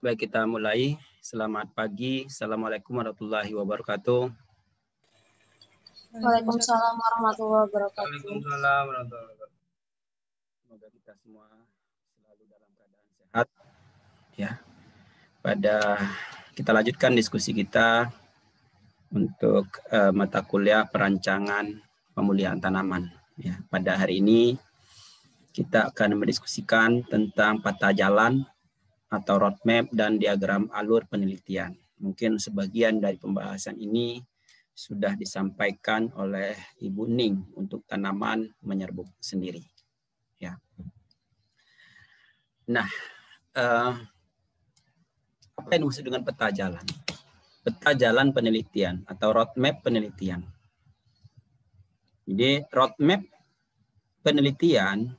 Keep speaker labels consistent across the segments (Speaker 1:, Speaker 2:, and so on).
Speaker 1: Baik, kita mulai. Selamat pagi. Assalamualaikum warahmatullahi wabarakatuh.
Speaker 2: Waalaikumsalam warahmatullahi wabarakatuh.
Speaker 1: Waalaikumsalam warahmatullahi wabarakatuh. Semoga kita semua selalu dalam keadaan sehat. Ya. Kita lanjutkan diskusi kita untuk mata kuliah perancangan pemulihan tanaman. Ya, pada hari ini kita akan mendiskusikan tentang peta jalan atau roadmap dan diagram alur penelitian. Mungkin sebagian dari pembahasan ini sudah disampaikan oleh Ibu Ning untuk tanaman menyerbuk sendiri. Ya. Nah, apa yang dimaksud dengan peta jalan? Peta jalan penelitian atau roadmap penelitian. Jadi roadmap penelitian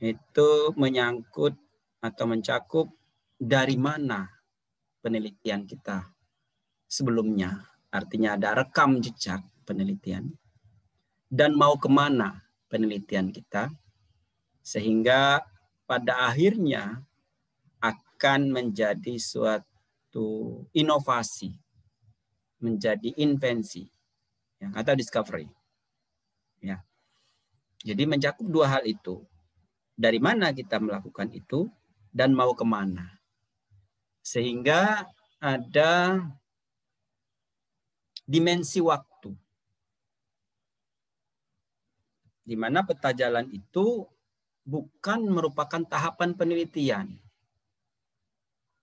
Speaker 1: itu menyangkut atau mencakup dari mana penelitian kita sebelumnya. Artinya ada rekam jejak penelitian dan mau kemana penelitian kita, sehingga pada akhirnya akan menjadi suatu inovasi, menjadi invensi, ya, atau discovery. Ya. Jadi mencakup dua hal itu. Dari mana kita melakukan itu dan mau kemana. Sehingga ada dimensi waktu. Di mana peta jalan itu bukan merupakan tahapan penelitian.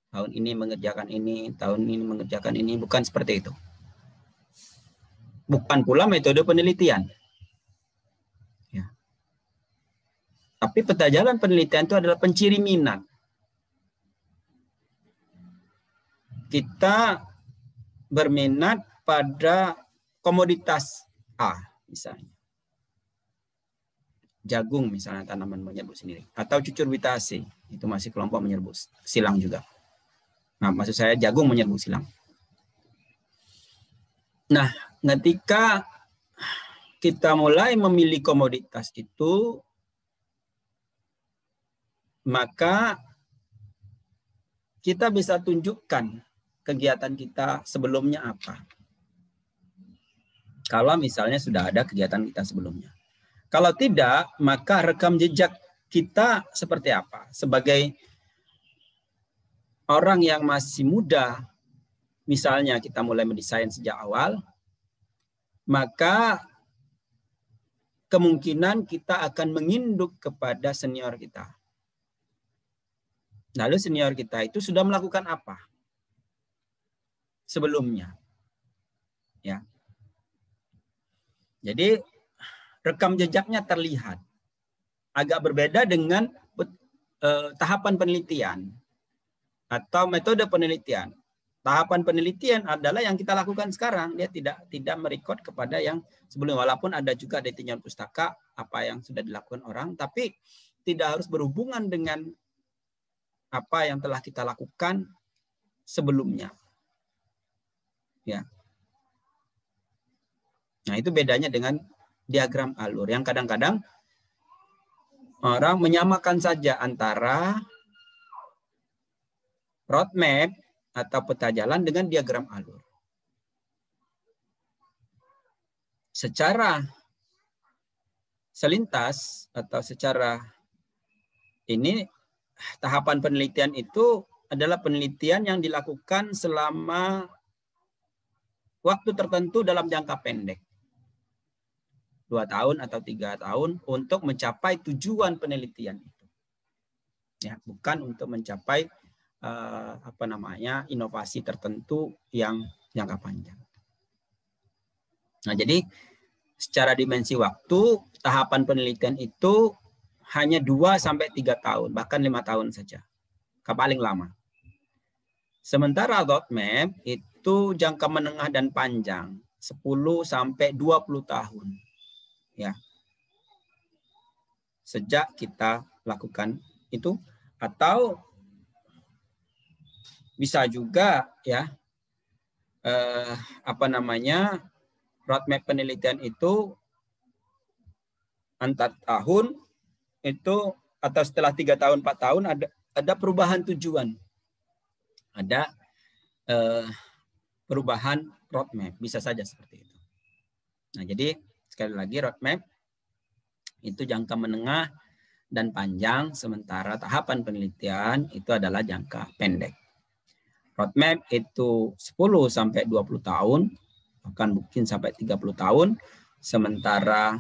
Speaker 1: Tahun ini mengerjakan ini, tahun ini mengerjakan ini, bukan seperti itu. Bukan pula metode penelitian. Ya. Tapi peta jalan penelitian itu adalah penciri minat. Kita berminat pada komoditas A misalnya. Jagung misalnya tanaman menyerbuk sendiri. Atau cucurbitacea, itu masih kelompok menyerbuk silang juga. Nah, maksud saya jagung menyerbuk silang. Nah, ketika kita mulai memilih komoditas itu, maka kita bisa tunjukkan kegiatan kita sebelumnya apa. Kalau misalnya sudah ada kegiatan kita sebelumnya. Kalau tidak, maka rekam jejak kita seperti apa? Sebagai orang yang masih muda, misalnya kita mulai mendesain sejak awal, maka kemungkinan kita akan menginduk kepada senior kita. Lalu senior kita itu sudah melakukan apa sebelumnya? Ya. Jadi rekam jejaknya terlihat. Agak berbeda dengan tahapan penelitian atau metode penelitian. Tahapan penelitian adalah yang kita lakukan sekarang. Dia tidak merekod kepada yang sebelumnya. Walaupun ada juga di tinjauan pustaka apa yang sudah dilakukan orang, tapi tidak harus berhubungan dengan apa yang telah kita lakukan sebelumnya. Ya. Nah, itu bedanya dengan diagram alur yang kadang-kadang orang menyamakan saja antara roadmap atau peta jalan dengan diagram alur. Secara selintas atau secara ini tahapan penelitian itu adalah penelitian yang dilakukan selama waktu tertentu dalam jangka pendek. 2 tahun atau 3 tahun untuk mencapai tujuan penelitian itu. Ya, bukan untuk mencapai inovasi tertentu yang jangka panjang. Nah, jadi secara dimensi waktu, tahapan penelitian itu hanya 2 sampai 3 tahun, bahkan 5 tahun saja. Paling lama. Sementara roadmap itu jangka menengah dan panjang, 10 sampai 20 tahun. Ya. Sejak kita lakukan itu, atau bisa juga ya roadmap penelitian itu antar tahun itu atau setelah 3 tahun 4 tahun ada perubahan tujuan. ada perubahan roadmap, bisa saja seperti itu. Nah, jadi sekali lagi roadmap itu jangka menengah dan panjang, sementara tahapan penelitian itu adalah jangka pendek. Roadmap itu 10 sampai 20 tahun, bahkan mungkin sampai 30 tahun, sementara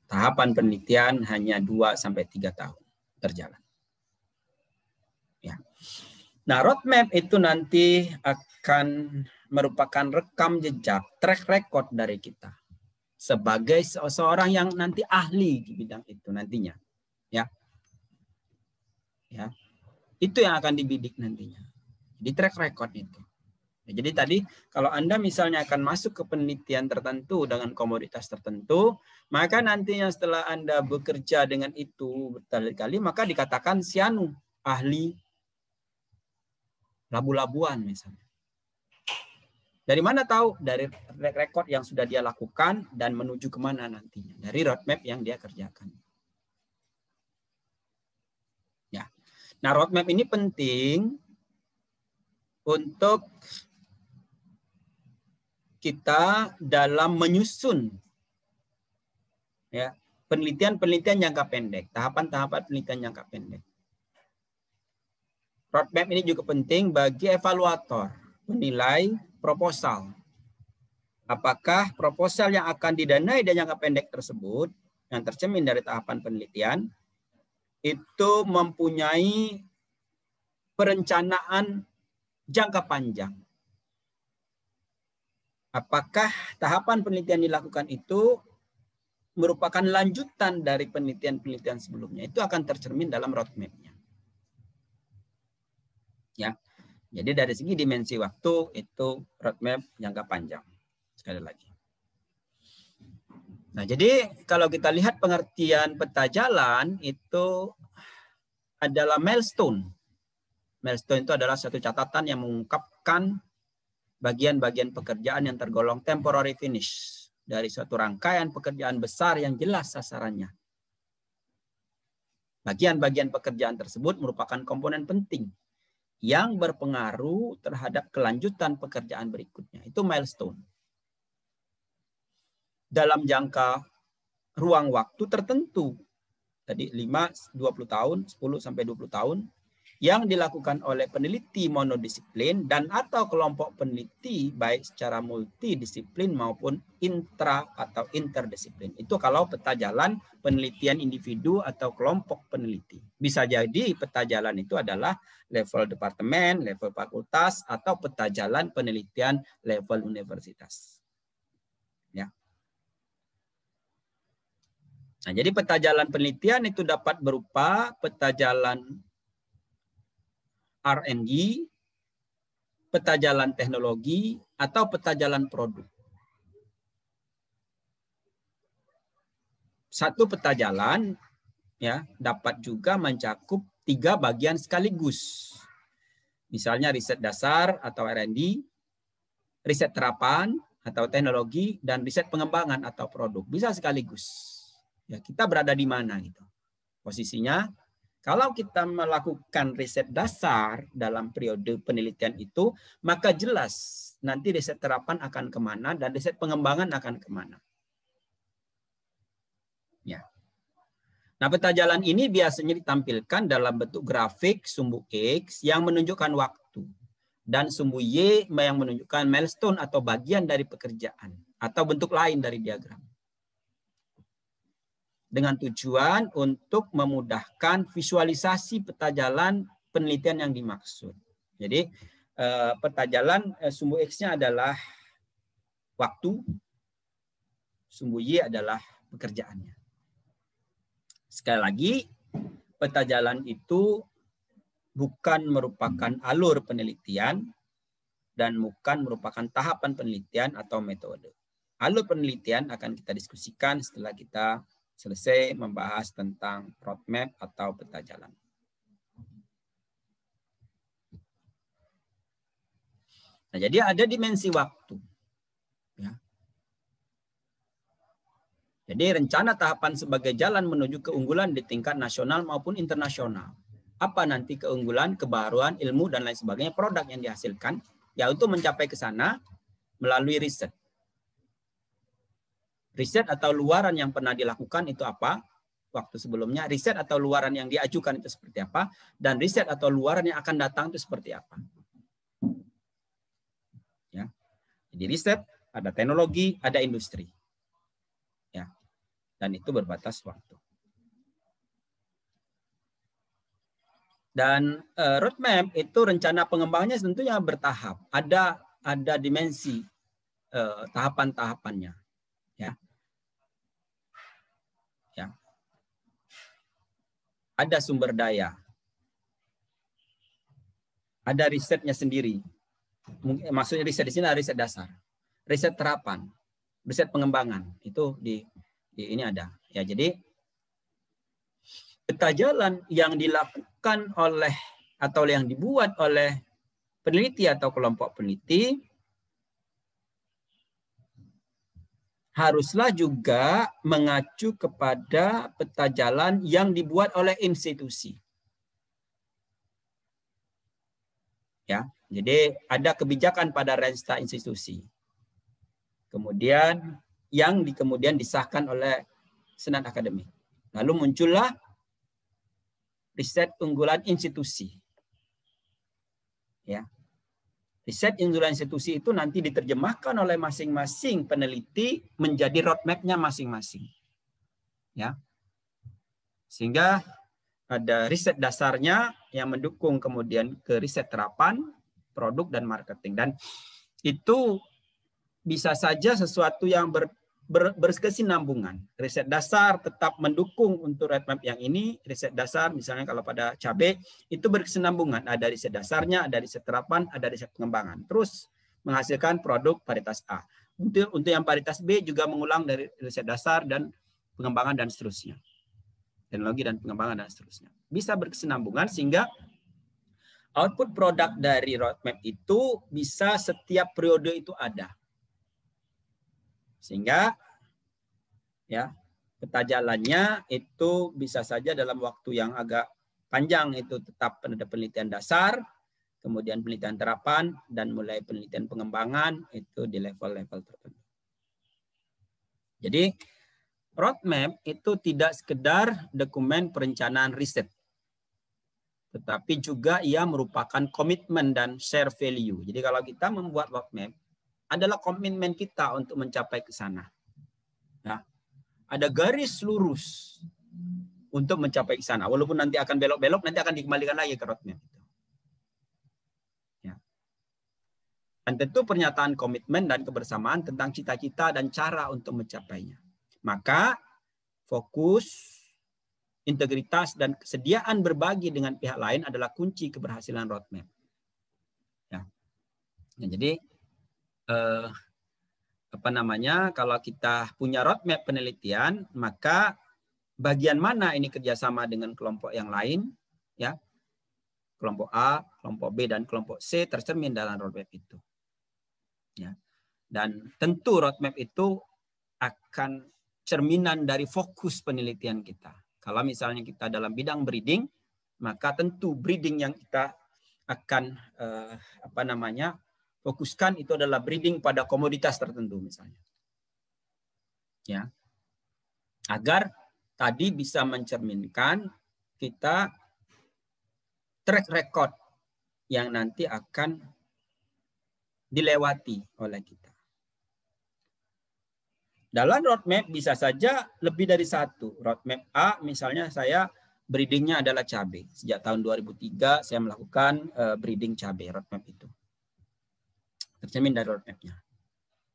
Speaker 1: tahapan penelitian hanya 2 sampai 3 tahun berjalan. Ya. Nah, roadmap itu nanti akan merupakan rekam jejak, track record dari kita sebagai seorang yang nanti ahli di bidang itu nantinya. Ya. Ya. Itu yang akan dibidik nantinya. Di track record itu. Ya, jadi tadi kalau Anda misalnya akan masuk ke penelitian tertentu dengan komoditas tertentu, maka nantinya setelah Anda bekerja dengan itu berkali-kali, maka dikatakan sianu, ahli labu-labuan misalnya. Dari mana tahu? Dari track record yang sudah dia lakukan dan menuju kemana nantinya. Dari roadmap yang dia kerjakan. Ya. Nah, roadmap ini penting untuk kita dalam menyusun ya penelitian-penelitian jangka pendek, tahapan-tahapan penelitian jangka pendek. Roadmap ini juga penting bagi evaluator, penilai proposal. Apakah proposal yang akan didanai dan jangka pendek tersebut yang tercermin dari tahapan penelitian itu mempunyai perencanaan jangka panjang. Apakah tahapan penelitian dilakukan itu merupakan lanjutan dari penelitian-penelitian sebelumnya? Itu akan tercermin dalam roadmap-nya. Ya, jadi dari segi dimensi waktu itu roadmap jangka panjang. Sekali lagi. Nah, jadi kalau kita lihat pengertian peta jalan itu adalah milestone. Milestone itu adalah satu catatan yang mengungkapkan bagian-bagian pekerjaan yang tergolong temporary finish dari suatu rangkaian pekerjaan besar yang jelas sasarannya. Bagian-bagian pekerjaan tersebut merupakan komponen penting yang berpengaruh terhadap kelanjutan pekerjaan berikutnya. Itu milestone. Dalam jangka ruang waktu tertentu. Tadi 5, 20 tahun, 10 sampai 20 tahun yang dilakukan oleh peneliti monodisiplin dan atau kelompok peneliti baik secara multidisiplin maupun intra atau interdisiplin. Itu kalau peta jalan penelitian individu atau kelompok peneliti. Bisa jadi peta jalan itu adalah level departemen, level fakultas, atau peta jalan penelitian level universitas. Ya. Nah, jadi peta jalan penelitian itu dapat berupa peta jalan R&D, peta jalan teknologi, atau peta jalan produk. Satu peta jalan ya dapat juga mencakup 3 bagian sekaligus. Misalnya riset dasar atau R&D, riset terapan atau teknologi, dan riset pengembangan atau produk. Bisa sekaligus. Ya, kita berada di mana gitu. Posisinya. Kalau kita melakukan riset dasar dalam periode penelitian itu, maka jelas nanti riset terapan akan kemana dan riset pengembangan akan kemana. Ya. Nah, peta jalan ini biasanya ditampilkan dalam bentuk grafik sumbu X yang menunjukkan waktu dan sumbu Y yang menunjukkan milestone atau bagian dari pekerjaan atau bentuk lain dari diagram. Dengan tujuan untuk memudahkan visualisasi peta jalan penelitian yang dimaksud. Jadi peta jalan sumbu X-nya adalah waktu, sumbu Y adalah pekerjaannya. Sekali lagi, peta jalan itu bukan merupakan alur penelitian dan bukan merupakan tahapan penelitian atau metode. Alur penelitian akan kita diskusikan setelah kita selesai membahas tentang roadmap atau peta jalan. Nah, jadi ada dimensi waktu. Ya. Jadi rencana tahapan sebagai jalan menuju keunggulan di tingkat nasional maupun internasional. apa nanti keunggulan, kebaruan, ilmu, dan lain sebagainya, produk yang dihasilkan, ya untuk mencapai ke sana melalui riset. Riset atau luaran yang pernah dilakukan itu apa? Waktu sebelumnya, riset atau luaran yang diajukan itu seperti apa? Dan riset atau luaran yang akan datang itu seperti apa? Ya. Jadi riset, ada teknologi, ada industri. Ya. Dan itu berbatas waktu. Dan roadmap itu rencana pengembangannya tentunya bertahap. Ada dimensi tahapan-tahapannya. Ya. Ya. Ada sumber daya. Ada risetnya sendiri. Maksudnya riset di sini ada riset dasar. Riset terapan, riset pengembangan. Itu di ini ada. Ya, jadi peta jalan yang dilakukan oleh atau yang dibuat oleh peneliti atau kelompok peneliti haruslah juga mengacu kepada peta jalan yang dibuat oleh institusi. Ya, jadi ada kebijakan pada ransta institusi. Kemudian yang kemudian disahkan oleh Senat Akademik. Lalu muncullah riset unggulan institusi. Ya. Riset unggulan institusi itu nanti diterjemahkan oleh masing-masing peneliti menjadi roadmap-nya masing-masing. Ya. Sehingga ada riset dasarnya yang mendukung kemudian ke riset terapan, produk dan marketing. Dan itu bisa saja sesuatu yang berkesinambungan. Riset dasar tetap mendukung untuk roadmap yang ini. Riset dasar misalnya kalau pada cabai itu berkesinambungan. Ada riset dasarnya, ada riset terapan, ada riset pengembangan. Terus menghasilkan produk paritas A. Untuk yang paritas B juga mengulang dari riset dasar dan pengembangan dan seterusnya. Teknologi dan pengembangan dan seterusnya. Bisa berkesinambungan sehingga output produk dari roadmap itu bisa setiap periode itu ada. Sehingga ya peta jalannya itu bisa saja dalam waktu yang agak panjang itu tetap ada penelitian dasar, kemudian penelitian terapan, dan mulai penelitian pengembangan itu di level-level tertentu. Jadi roadmap itu tidak sekedar dokumen perencanaan riset, tetapi juga ia merupakan komitmen dan share value. Jadi kalau kita membuat roadmap, adalah komitmen kita untuk mencapai ke sana. Ya. Ada garis lurus untuk mencapai ke sana. Walaupun nanti akan belok-belok, nanti akan dikembalikan lagi ke roadmap. Ya. Dan tentu pernyataan komitmen dan kebersamaan tentang cita-cita dan cara untuk mencapainya. Maka fokus, integritas, dan kesediaan berbagi dengan pihak lain adalah kunci keberhasilan roadmap. Ya. Ya, jadi kalau kita punya roadmap penelitian, maka bagian mana ini kerjasama dengan kelompok yang lain, ya, kelompok A, kelompok B, dan kelompok C tercermin dalam roadmap itu. Ya. Dan tentu roadmap itu akan cerminan dari fokus penelitian kita. Kalau misalnya kita dalam bidang breeding, maka tentu breeding yang kita akan fokuskan itu adalah breeding pada komoditas tertentu misalnya. Ya. Agar tadi bisa mencerminkan kita track record yang nanti akan dilewati oleh kita. Dalam roadmap bisa saja lebih dari satu. Roadmap A misalnya saya breedingnya adalah cabai. Sejak tahun 2003 saya melakukan breeding cabai, roadmap itu. Tercermin dari roadmapnya.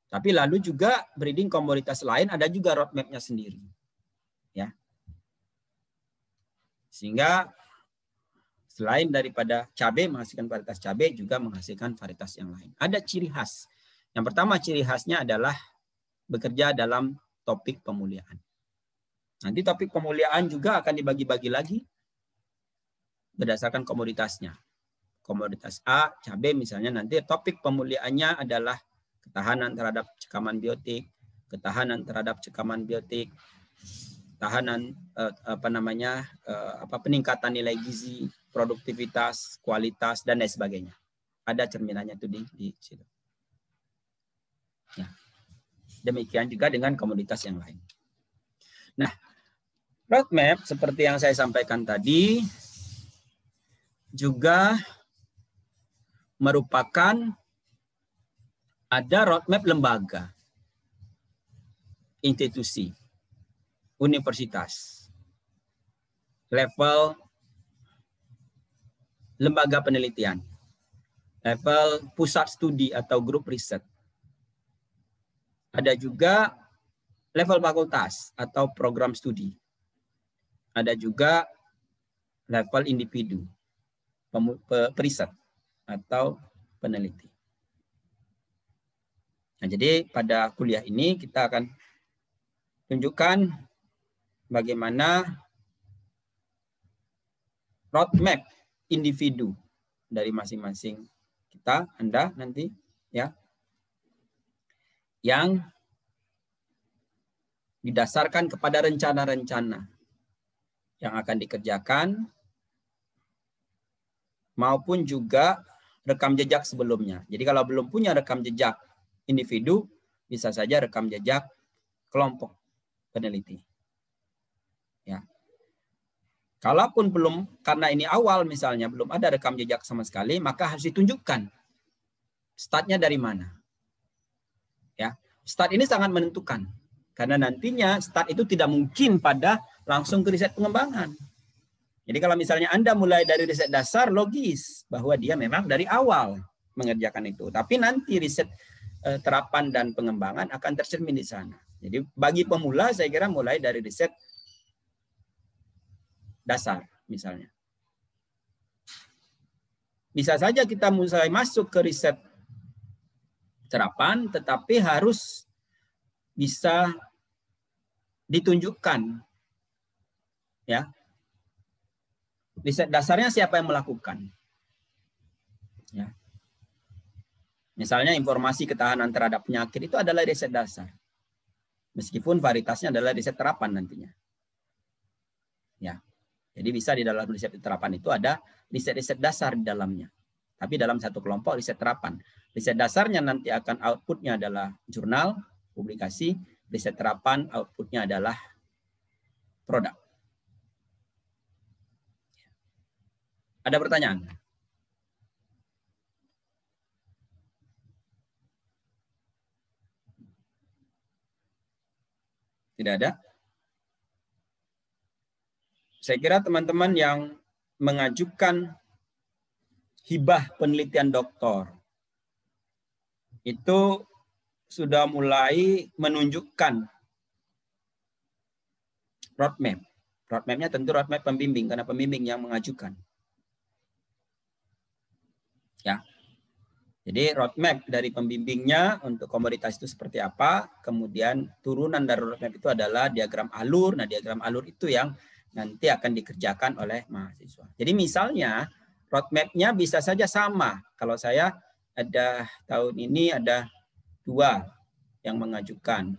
Speaker 1: Tapi lalu juga breeding komoditas lain ada juga roadmapnya sendiri. Ya. Sehingga selain daripada cabai menghasilkan varietas cabai juga menghasilkan varietas yang lain. Ada ciri khas. Yang pertama ciri khasnya adalah bekerja dalam topik pemuliaan. Nanti topik pemuliaan juga akan dibagi-bagi lagi berdasarkan komoditasnya. Komoditas A, cabai misalnya, nanti topik pemuliaannya adalah ketahanan terhadap cekaman biotik, ketahanan terhadap cekaman biotik, ketahanan peningkatan nilai gizi, produktivitas, kualitas dan lain sebagainya. Ada cerminannya itu di situ. Ya. Demikian juga dengan komoditas yang lain. Nah, roadmap seperti yang saya sampaikan tadi juga merupakan ada roadmap lembaga, institusi, universitas, level lembaga penelitian, level pusat studi atau grup riset. Ada juga level fakultas atau program studi. Ada juga level individu, periset atau peneliti. Nah, jadi pada kuliah ini kita akan tunjukkan bagaimana roadmap individu dari masing-masing kita, Anda nanti ya, yang didasarkan kepada rencana-rencana yang akan dikerjakan maupun juga rekam jejak sebelumnya. Jadi kalau belum punya rekam jejak individu, bisa saja rekam jejak kelompok peneliti. Ya. Kalaupun belum, karena ini awal misalnya, belum ada rekam jejak sama sekali, maka harus ditunjukkan startnya dari mana. Ya, start ini sangat menentukan. Karena nantinya start itu tidak mungkin pada langsung ke riset pengembangan. Jadi kalau misalnya Anda mulai dari riset dasar, logis bahwa dia memang dari awal mengerjakan itu. Tapi nanti riset terapan dan pengembangan akan tercermin di sana. Jadi bagi pemula saya kira mulai dari riset dasar misalnya. Bisa saja kita mulai masuk ke riset terapan, tetapi harus bisa ditunjukkan ya. Riset dasarnya siapa yang melakukan? Ya. Misalnya informasi ketahanan terhadap penyakit itu adalah riset dasar. Meskipun varietasnya adalah riset terapan nantinya. Ya. Jadi bisa di dalam riset terapan itu ada riset-riset dasar di dalamnya. Tapi dalam satu kelompok riset terapan. Riset dasarnya nanti akan outputnya adalah jurnal, publikasi. Riset terapan outputnya adalah produk. Ada pertanyaan? Tidak ada? Saya kira teman-teman yang mengajukan hibah penelitian doktor itu sudah mulai menunjukkan roadmap. Roadmapnya tentu roadmap pembimbing, karena pembimbing yang mengajukan. Ya. Jadi roadmap dari pembimbingnya untuk komoditas itu seperti apa, kemudian turunan dari roadmap itu adalah diagram alur. Nah, diagram alur itu yang nanti akan dikerjakan oleh mahasiswa. Jadi misalnya roadmap-nya bisa saja sama. Kalau saya ada tahun ini ada 2 yang mengajukan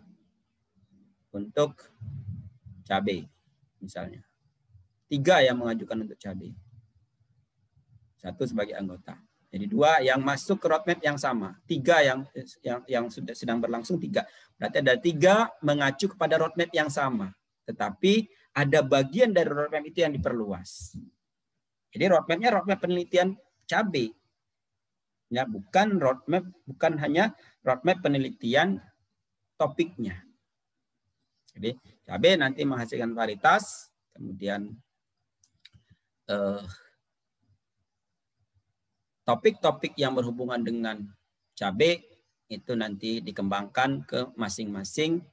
Speaker 1: untuk cabai misalnya. 3 yang mengajukan untuk cabai. 1 sebagai anggota. Jadi 2 yang masuk ke roadmap yang sama, 3 yang sudah sedang berlangsung 3. Berarti ada 3 mengacu kepada roadmap yang sama, tetapi ada bagian dari roadmap itu yang diperluas. Jadi roadmapnya roadmap penelitian cabai, ya bukan hanya roadmap penelitian topiknya. Jadi cabai nanti menghasilkan varietas, kemudian topik-topik yang berhubungan dengan cabai itu nanti dikembangkan ke masing-masing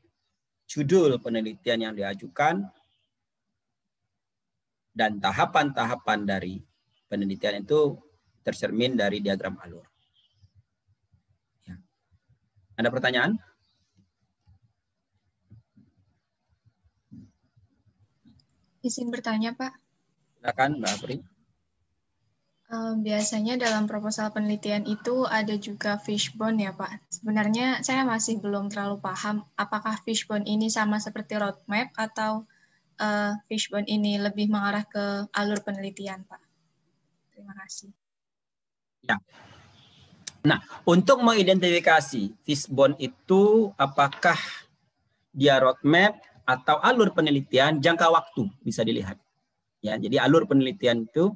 Speaker 1: judul penelitian yang diajukan, dan tahapan-tahapan dari penelitian itu tercermin dari diagram alur. Ya. Ada pertanyaan?
Speaker 2: Izin bertanya, Pak.
Speaker 1: Silakan, Mbak Apri.
Speaker 2: Biasanya dalam proposal penelitian itu ada juga fishbone ya, Pak. Sebenarnya saya masih belum terlalu paham apakah fishbone ini sama seperti roadmap atau Fishbone ini lebih mengarah ke alur penelitian, Pak? Terima kasih.
Speaker 1: Ya. Nah, untuk mengidentifikasi Fishbone itu apakah dia roadmap atau alur penelitian, jangka waktu bisa dilihat. Ya, jadi alur penelitian itu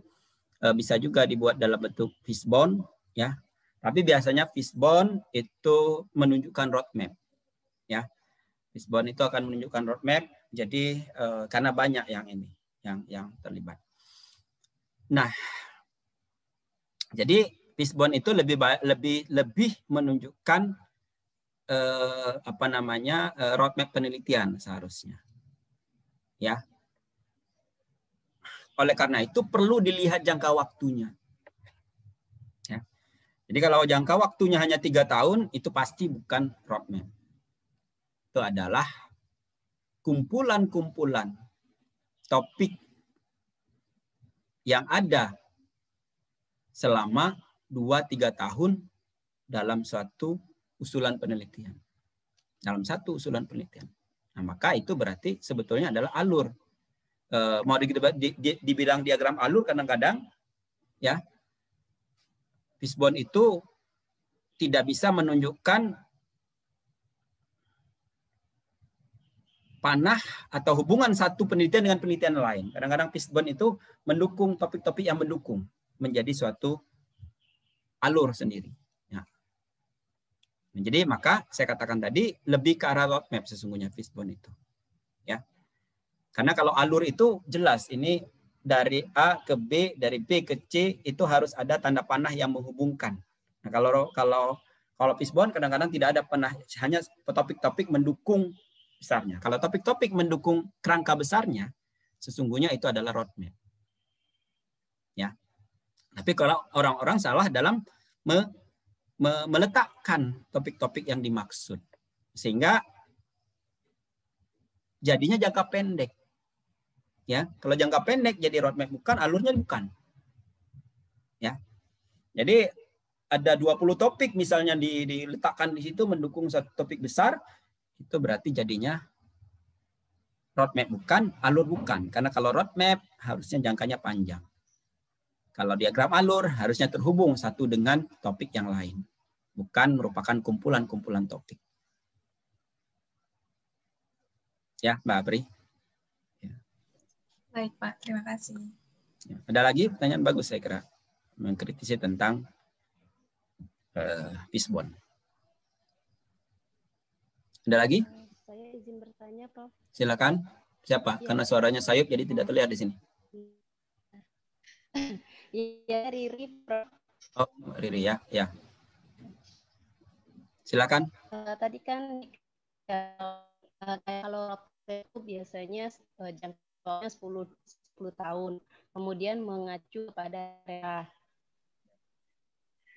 Speaker 1: bisa juga dibuat dalam bentuk Fishbone, ya. Tapi biasanya Fishbone itu menunjukkan roadmap, ya. Fishbone itu akan menunjukkan roadmap. Jadi karena banyak yang ini, yang terlibat. Nah, jadi Fishbone itu lebih menunjukkan roadmap penelitian seharusnya, ya. Oleh karena itu perlu dilihat jangka waktunya. Ya. Jadi kalau jangka waktunya hanya 3 tahun itu pasti bukan roadmap. Itu adalah kumpulan-kumpulan topik yang ada selama 2-3 tahun dalam suatu usulan penelitian. Dalam satu usulan penelitian. Nah, maka itu berarti sebetulnya adalah alur. Mau dibilang diagram alur kadang-kadang, ya, Fishbone itu tidak bisa menunjukkan panah atau hubungan satu penelitian dengan penelitian lain. Kadang-kadang Fishbone itu mendukung topik-topik yang mendukung menjadi suatu alur sendiri. Ya. Jadi maka saya katakan tadi lebih ke arah roadmap sesungguhnya Fishbone itu. Ya. Karena kalau alur itu jelas ini dari A ke B, dari B ke C itu harus ada tanda panah yang menghubungkan. Nah, kalau Fishbone kadang-kadang tidak ada panah, hanya topik-topik mendukung besarnya. Kalau topik-topik mendukung kerangka besarnya, sesungguhnya itu adalah roadmap. Ya. Tapi kalau orang-orang salah dalam meletakkan topik-topik yang dimaksud, sehingga jadinya jangka pendek. Ya, kalau jangka pendek jadi roadmap bukan, alurnya bukan. Ya. Jadi ada 20 topik misalnya diletakkan di situ mendukung satu topik besar, itu berarti jadinya roadmap bukan, alur bukan. Karena kalau roadmap harusnya jangkanya panjang. Kalau diagram alur harusnya terhubung satu dengan topik yang lain. Bukan merupakan kumpulan-kumpulan topik. Ya, Mbak Apri.
Speaker 2: Baik, Pak. Terima kasih.
Speaker 1: Ya, ada lagi pertanyaan bagus saya kira. Mengkritisi tentang Fishbone. Ada lagi?
Speaker 3: Saya izin bertanya, Prof.
Speaker 1: Silakan. Siapa? Ya. Karena suaranya sayup jadi tidak terlihat di sini.
Speaker 3: Iya, Riri, Prof.
Speaker 1: Oh, Riri ya. Ya. Silakan.
Speaker 3: Tadi kan kalau itu biasanya jangkauannya 10 tahun. Kemudian mengacu pada daerah.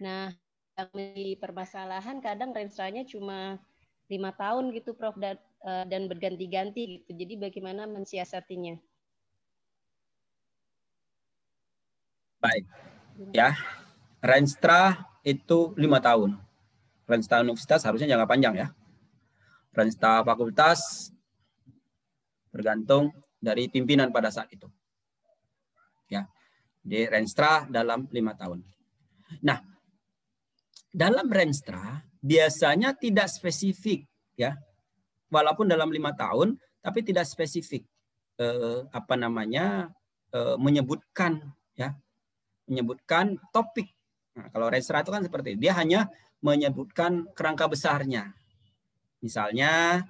Speaker 3: Nah, yang menjadi permasalahan kadang range-nya cuma 5 tahun gitu, Prof, dan berganti-ganti gitu. Jadi bagaimana mensiasatinya?
Speaker 1: Baik. Ya. Renstra itu 5 tahun. Renstra universitas harusnya jangka panjang ya. Renstra fakultas bergantung dari pimpinan pada saat itu. Ya. Di Renstra dalam 5 tahun. Nah, dalam Renstra biasanya tidak spesifik ya. Walaupun dalam 5 tahun tapi tidak spesifik menyebutkan ya. Menyebutkan topik. Nah, kalau Renstra itu kan seperti itu. Dia hanya menyebutkan kerangka besarnya. Misalnya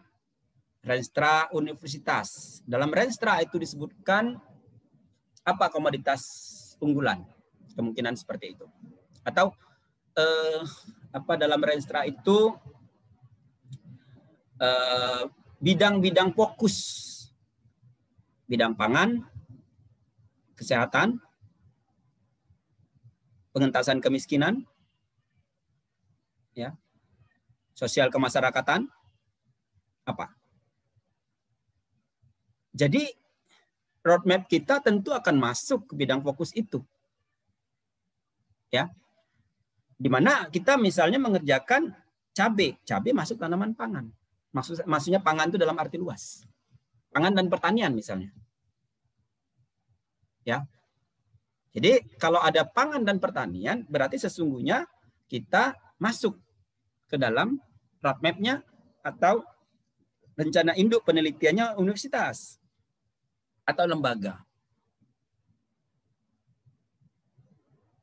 Speaker 1: Renstra universitas. Dalam Renstra itu disebutkan apa komoditas unggulan. Kemungkinan seperti itu. Atau dalam Renstra itu bidang-bidang fokus. Bidang pangan, kesehatan, pengentasan kemiskinan, ya, sosial kemasyarakatan, apa? Jadi roadmap kita tentu akan masuk ke bidang fokus itu, ya. Di mana kita misalnya mengerjakan cabai masuk tanaman pangan. Maksudnya pangan itu dalam arti luas, pangan dan pertanian misalnya, Ya. Jadi kalau ada pangan dan pertanian, berarti sesungguhnya kita masuk ke dalam roadmap-nya atau rencana induk penelitiannya universitas atau lembaga.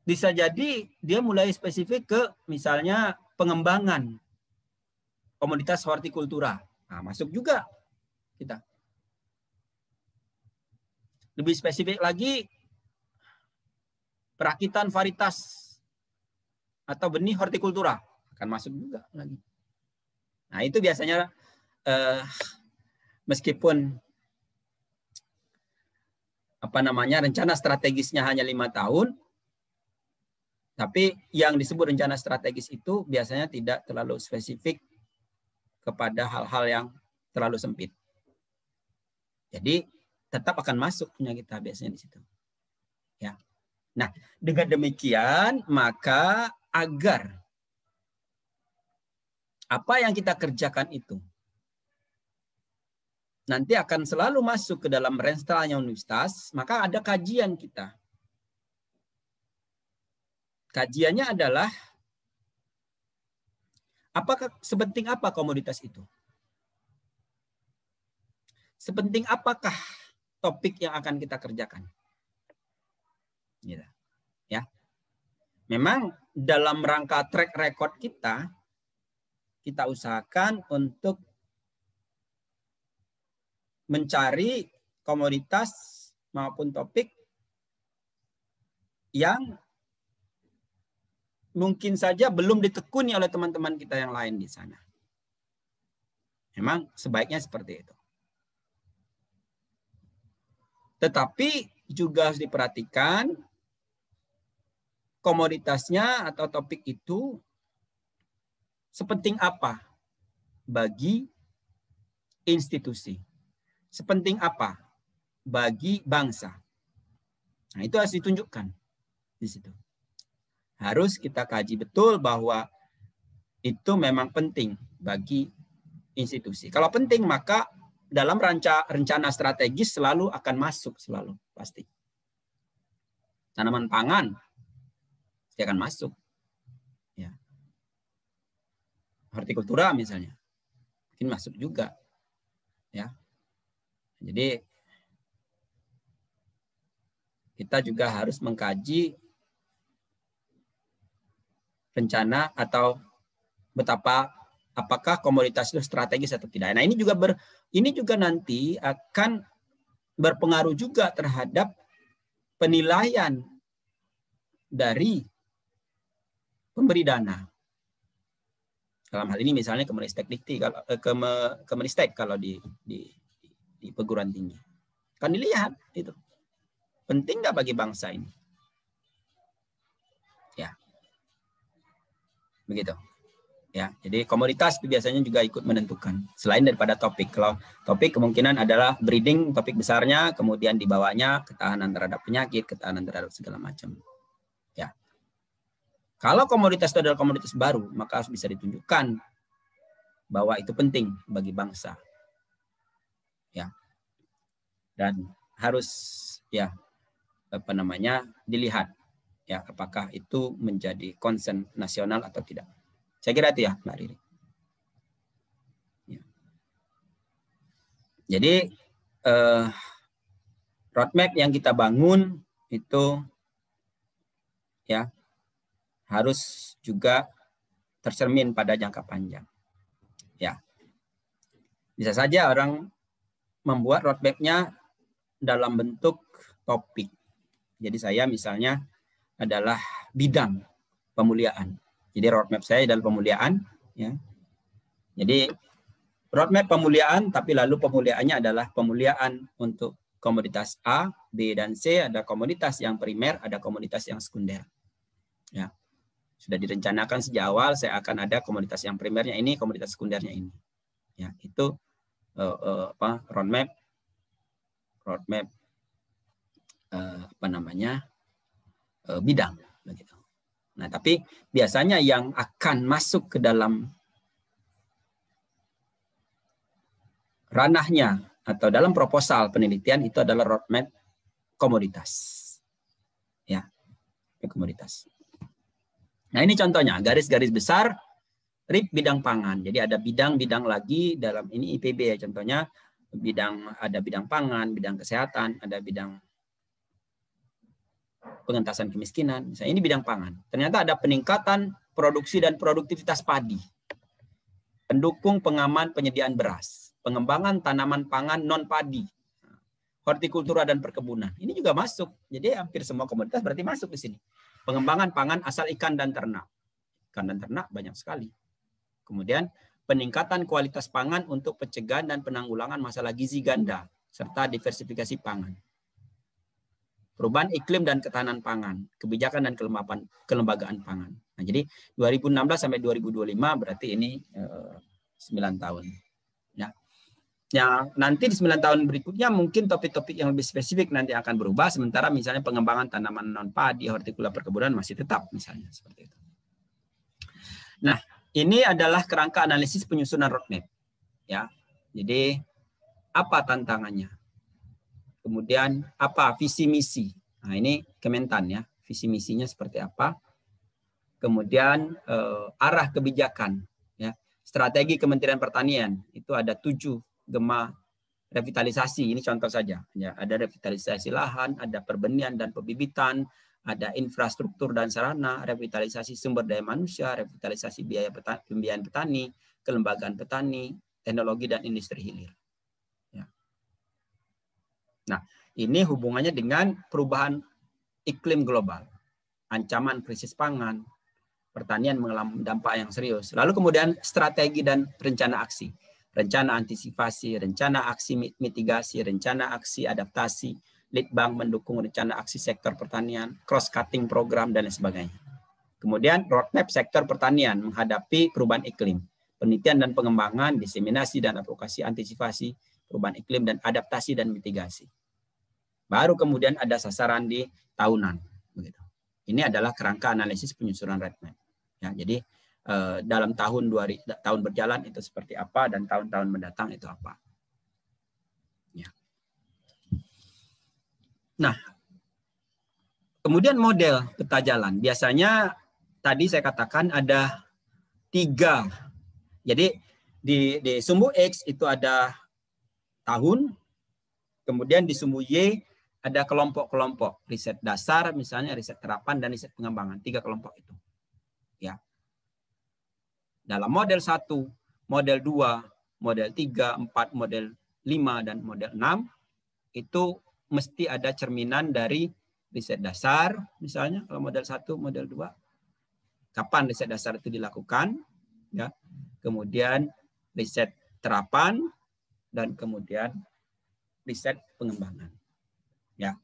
Speaker 1: Bisa jadi dia mulai spesifik ke misalnya pengembangan komoditas hortikultura. Nah, masuk juga kita. Lebih spesifik lagi, perakitan varietas atau benih hortikultura akan masuk juga lagi. Nah, itu biasanya meskipun rencana strategisnya hanya 5 tahun, tapi yang disebut rencana strategis itu biasanya tidak terlalu spesifik kepada hal-hal yang terlalu sempit. Jadi tetap akan masuk punya kita biasanya di situ. Ya. Nah, dengan demikian maka agar apa yang kita kerjakan itu nanti akan selalu masuk ke dalam renstranya universitas, maka ada kajian kita. Kajiannya adalah apakah sepenting apa komoditas itu? Sepenting apakah topik yang akan kita kerjakan? Gitu. Ya. Memang dalam rangka track record kita usahakan untuk mencari komoditas maupun topik yang mungkin saja belum ditekuni oleh teman-teman kita yang lain di sana. Memang sebaiknya seperti itu. Tetapi juga harus diperhatikan komoditasnya atau topik itu sepenting apa bagi institusi. Sepenting apa bagi bangsa. Nah, itu harus ditunjukkan di situ. Harus kita kaji betul bahwa itu memang penting bagi institusi. Kalau penting maka dalam rencana strategis selalu akan masuk, selalu pasti. Tanaman pangan pasti akan masuk. Ya. Hortikultura misalnya mungkin masuk juga. Ya. Jadi kita juga harus mengkaji rencana atau betapa apakah komoditas itu strategis atau tidak. Nah, ini juga nanti akan berpengaruh juga terhadap penilaian dari pemberi dana. Dalam hal ini misalnya Kemeristek kalau di perguruan tinggi. Kan dilihat itu. Penting nggak bagi bangsa ini? Ya. Begitu. Ya, jadi komoditas biasanya juga ikut menentukan. Selain daripada topik. Kalau topik kemungkinan adalah breeding, topik besarnya, kemudian di bawahnya ketahanan terhadap penyakit, ketahanan terhadap segala macam. Ya. Kalau komoditas itu adalah komoditas baru, maka harus bisa ditunjukkan bahwa itu penting bagi bangsa. Ya. Dan harus dilihat ya apakah itu menjadi concern nasional atau tidak. Saya kira itu ya, Mbak Riri. Ya. Jadi roadmap yang kita bangun itu ya harus juga tercermin pada jangka panjang. Ya, bisa saja orang membuat roadmap-nya dalam bentuk topik. Jadi saya misalnya adalah bidang pemuliaan. Jadi roadmap saya adalah pemuliaan. Ya. Jadi roadmap pemuliaan, tapi lalu pemuliaannya adalah pemuliaan untuk komoditas A, B, dan C. Ada komoditas yang primer, ada komoditas yang sekunder. Ya. Sudah direncanakan sejak awal, saya akan ada komoditas yang primernya ini, komoditas sekundernya ini. Ya, itu roadmap bidang. Begitu. Nah, tapi biasanya yang akan masuk ke dalam ranahnya atau dalam proposal penelitian itu adalah roadmap komoditas. Ya, komoditas. Nah, ini contohnya, garis-garis besar RIP bidang pangan. Jadi ada bidang-bidang lagi dalam ini IPB ya, contohnya ada bidang pangan, bidang kesehatan, ada bidang pengentasan kemiskinan. Misalnya ini bidang pangan. Ternyata ada peningkatan produksi dan produktivitas padi. Pendukung pengaman penyediaan beras, pengembangan tanaman pangan non padi, hortikultura dan perkebunan. Ini juga masuk. Jadi hampir semua komoditas berarti masuk di sini. Pengembangan pangan asal ikan dan ternak. Ikan dan ternak banyak sekali. Kemudian peningkatan kualitas pangan untuk pencegahan dan penanggulangan masalah gizi ganda serta diversifikasi pangan. Perubahan iklim dan ketahanan pangan, kebijakan dan kelembagaan pangan. Nah, jadi 2016 sampai 2025 berarti ini 9 tahun. Ya. Ya, nanti di 9 tahun berikutnya mungkin topik-topik yang lebih spesifik nanti akan berubah, sementara misalnya pengembangan tanaman non padi, hortikultura perkebunan masih tetap misalnya seperti itu. Nah, ini adalah kerangka analisis penyusunan roadmap. Ya. Jadi apa tantangannya? Kemudian apa visi misi? Nah, ini Kementan ya, visi misinya seperti apa? Kemudian arah kebijakan ya. Strategi Kementerian Pertanian itu ada 7 gema revitalisasi, ini contoh saja. Ya, ada revitalisasi lahan, ada perbenihan dan pembibitan, ada infrastruktur dan sarana, revitalisasi sumber daya manusia, revitalisasi biaya pembiayaan petani, kelembagaan petani, teknologi dan industri hilir. Ya. Nah, ini hubungannya dengan perubahan iklim global, ancaman krisis pangan, pertanian mengalami dampak yang serius. Lalu kemudian strategi dan rencana aksi. Rencana antisipasi, rencana aksi mitigasi, rencana aksi adaptasi, Litbang mendukung rencana aksi sektor pertanian, cross-cutting program, dan lain sebagainya. Kemudian roadmap sektor pertanian menghadapi perubahan iklim, penelitian dan pengembangan, diseminasi dan advokasi antisipasi perubahan iklim dan adaptasi dan mitigasi. Baru kemudian ada sasaran di tahunan. Begitu. Ini adalah kerangka analisis penyusunan roadmap. Ya, jadi dalam tahun berjalan itu seperti apa dan tahun-tahun mendatang itu apa. Ya. Nah, kemudian model peta jalan. Biasanya tadi saya katakan ada 3. Jadi di sumbu X itu ada tahun, kemudian di sumbu Y ada kelompok-kelompok. Riset dasar misalnya, riset terapan, dan riset pengembangan. 3 kelompok itu. Ya. Dalam model 1, model 2, model 3, 4, model 5, dan model 6 itu mesti ada cerminan dari riset dasar, misalnya kalau model 1, model 2. Kapan riset dasar itu dilakukan? Ya. Kemudian riset terapan, dan kemudian riset pengembangan. Ya.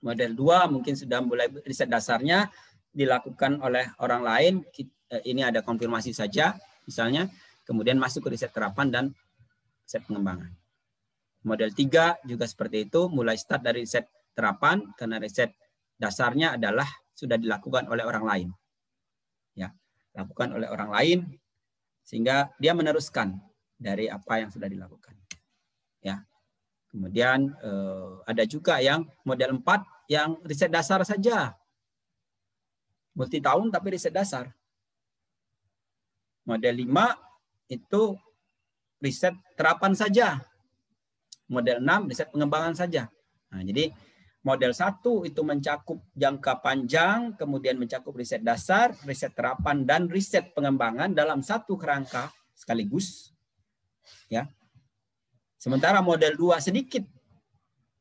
Speaker 1: Model 2 mungkin sudah mulai riset dasarnya dilakukan oleh orang lain. Ini ada konfirmasi saja, misalnya, kemudian masuk ke riset terapan dan riset pengembangan. Model 3 juga seperti itu, mulai start dari riset terapan, karena riset dasarnya adalah sudah dilakukan oleh orang lain. Ya, dilakukan oleh orang lain, sehingga dia meneruskan dari apa yang sudah dilakukan. Ya. Kemudian ada juga yang model 4, yang riset dasar saja. Multi tahun tapi riset dasar. Model 5 itu riset terapan saja. Model 6 riset pengembangan saja. Nah, jadi model 1 itu mencakup jangka panjang, kemudian mencakup riset dasar, riset terapan, dan riset pengembangan dalam satu kerangka sekaligus. Ya. Sementara model 2 sedikit